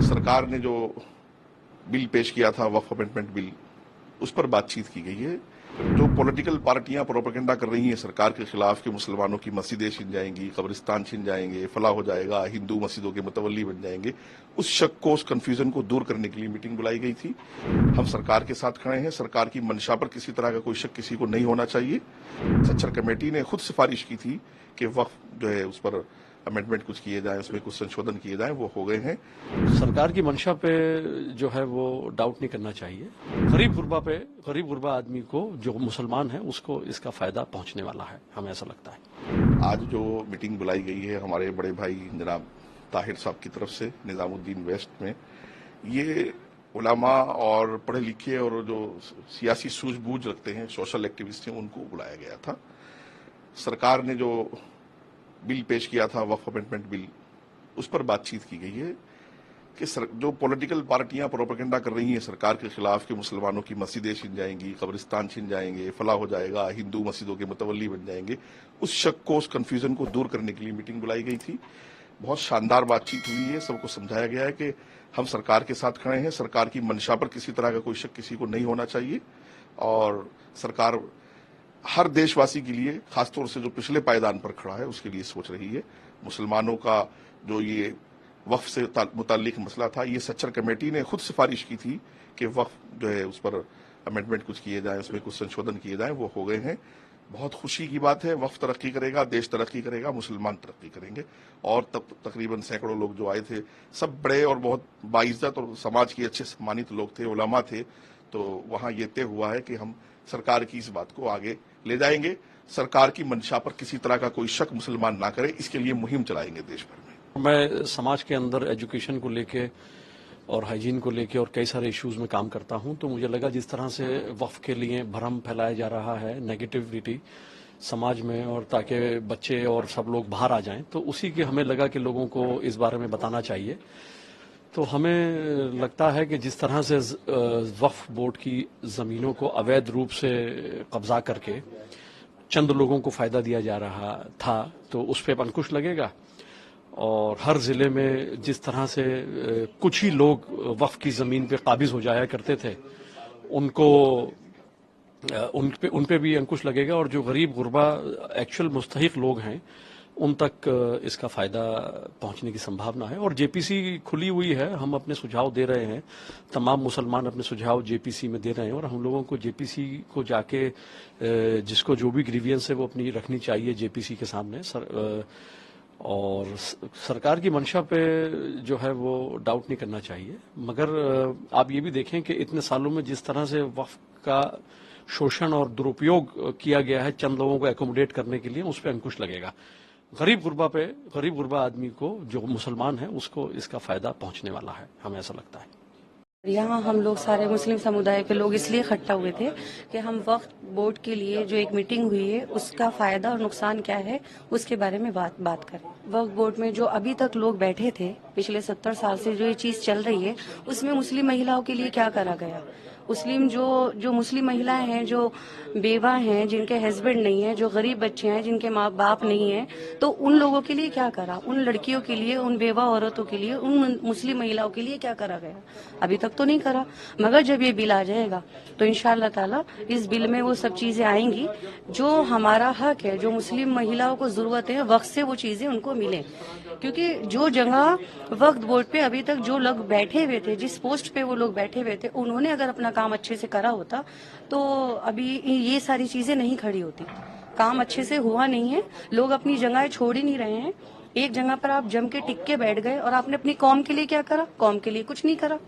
सरकार ने जो बिल पेश किया था वक्फ अमेंडमेंट बिल, उस पर बातचीत की गई है। जो पॉलिटिकल पार्टियां प्रोपेगेंडा कर रही हैं सरकार के खिलाफ कि मुसलमानों की मस्जिदें छिन जाएंगी, कब्रिस्तान छिन जाएंगे, फला हो जाएगा, हिंदू मस्जिदों के मुतवल्ली बन जाएंगे, उस शक को, उस कंफ्यूजन को दूर करने के लिए मीटिंग बुलाई गई थी। हम सरकार के साथ खड़े हैं। सरकार की मंशा पर किसी तरह का कोई शक किसी को नहीं होना चाहिए। सच्चर कमेटी ने खुद सिफारिश की थी कि वक्फ जो है उस पर अमेंडमेंट कुछ किए जाएं, उसमें कुछ संशोधन किए जाएं, वो हो गए हैं। सरकार की मंशा पे जो है वो डाउट नहीं करना चाहिए। गरीब गुरबा आदमी को, जो मुसलमान है, उसको इसका फायदा पहुंचने वाला है, हमें ऐसा लगता है। आज जो मीटिंग बुलाई गई है हमारे बड़े भाई जनाब ताहिर साहब की तरफ से निजामुद्दीन वेस्ट में, ये उलमा और पढ़े लिखे और जो सियासी सूझबूझ रखते हैं, सोशल एक्टिविस्ट हैं, उनको बुलाया गया था। सरकार ने जो बिल पेश किया था वक्फ अमेंडमेंट बिल, उस पर बातचीत की गई है कि जो पॉलिटिकल पार्टियां प्रोपेगेंडा कर रही हैं सरकार के खिलाफ कि मुसलमानों की मस्जिदें छिन जाएंगी, कब्रिस्तान छिन जाएंगे, फला हो जाएगा, हिंदू मस्जिदों के मुतवल्ली बन जाएंगे, उस शक को, उस कंफ्यूजन को दूर करने के लिए मीटिंग बुलाई गई थी। बहुत शानदार बातचीत हुई है। सबको समझाया गया है कि हम सरकार के साथ खड़े हैं। सरकार की मंशा पर किसी तरह का कोई शक किसी को नहीं होना चाहिए और सरकार हर देशवासी के लिए, खासतौर से जो पिछले पायदान पर खड़ा है, उसके लिए सोच रही है। मुसलमानों का जो ये वक्फ से मुताल्लिक मसला था, ये सच्चर कमेटी ने खुद सिफारिश की थी कि वक्फ जो है उस पर अमेंडमेंट कुछ किए जाएं, उसमें कुछ संशोधन किए जाएं, वो हो गए हैं। बहुत खुशी की बात है। वक्फ तरक्की करेगा, देश तरक्की करेगा, मुसलमान तरक्की करेंगे। और तब तकरीबन सैकड़ों लोग जो आए थे, सब बड़े और बहुत बाइज्जत और समाज के अच्छे सम्मानित लोग थे, उलमा थे। तो वहाँ ये तय हुआ है कि हम सरकार की इस बात को आगे ले जाएंगे। सरकार की मंशा पर किसी तरह का कोई शक मुसलमान ना करे, इसके लिए मुहिम चलाएंगे देश भर में। मैं समाज के अंदर एजुकेशन को लेके और हाइजीन को लेके और कई सारे इश्यूज में काम करता हूं, तो मुझे लगा जिस तरह से वक्फ के लिए भ्रम फैलाया जा रहा है, नेगेटिविटी समाज में, और ताकि बच्चे और सब लोग बाहर आ जाएं, तो उसी के हमें लगा कि लोगों को इस बारे में बताना चाहिए। तो हमें लगता है कि जिस तरह से वक्फ बोर्ड की ज़मीनों को अवैध रूप से कब्जा करके चंद लोगों को फ़ायदा दिया जा रहा था, तो उस पर अंकुश लगेगा। और हर ज़िले में जिस तरह से कुछ ही लोग वक्फ की ज़मीन पे काबिज हो जाया करते थे, उन पे भी अंकुश लगेगा। और जो गरीब गुरबा एक्चुअल मुस्तहिक लोग हैं, उन तक इसका फ़ायदा पहुंचने की संभावना है। और जेपीसी खुली हुई है, हम अपने सुझाव दे रहे हैं, तमाम मुसलमान अपने सुझाव जेपीसी में दे रहे हैं, और हम लोगों को जेपीसी को जाके जिसको जो भी ग्रीवियंस है वो अपनी रखनी चाहिए जेपीसी के सामने। और सरकार की मंशा पे जो है वो डाउट नहीं करना चाहिए। मगर आप ये भी देखें कि इतने सालों में जिस तरह से वक्फ का शोषण और दुरुपयोग किया गया है चंद लोगों को एकोमोडेट करने के लिए, उस पर अंकुश लगेगा। गरीब गुरबा आदमी को, जो मुसलमान है, उसको इसका फायदा पहुंचने वाला है, हमें ऐसा लगता है। यहाँ हम लोग सारे मुस्लिम समुदाय के लोग इसलिए इकट्ठा हुए थे कि हम वक्फ बोर्ड के लिए जो एक मीटिंग हुई है, उसका फायदा और नुकसान क्या है, उसके बारे में बात करें। वक्फ बोर्ड में जो अभी तक लोग बैठे थे, पिछले 70 साल से जो ये चीज चल रही है, उसमें मुस्लिम महिलाओं के लिए क्या करा गया। मुस्लिम जो मुस्लिम महिलाएं हैं, जो बेवा हैं, जिनके हस्बैंड नहीं है, जो गरीब बच्चे हैं, जिनके माँ बाप नहीं है, तो उन लोगों के लिए क्या करा, उन लड़कियों के लिए, उन बेवा औरतों के लिए, उन मुस्लिम महिलाओं के लिए क्या करा गया। अभी तक तो नहीं करा। मगर जब ये बिल आ जाएगा तो इंशाअल्लाह ताला इस बिल में वो सब चीजें आएंगी जो हमारा हक है, जो मुस्लिम महिलाओं को जरूरत है, वक्त से वो चीजें उनको मिले। क्योंकि जो जगह वक्फ बोर्ड पे अभी तक जो लोग बैठे हुए थे, जिस पोस्ट पे वो लोग बैठे हुए थे, उन्होंने अगर अपना काम अच्छे से करा होता तो अभी ये सारी चीजें नहीं खड़ी होती। काम अच्छे से हुआ नहीं है, लोग अपनी जगह छोड़ ही नहीं रहे हैं। एक जगह पर आप जम के टिक के बैठ गए और आपने अपनी कौम के लिए क्या करा, कौम के लिए कुछ नहीं करा।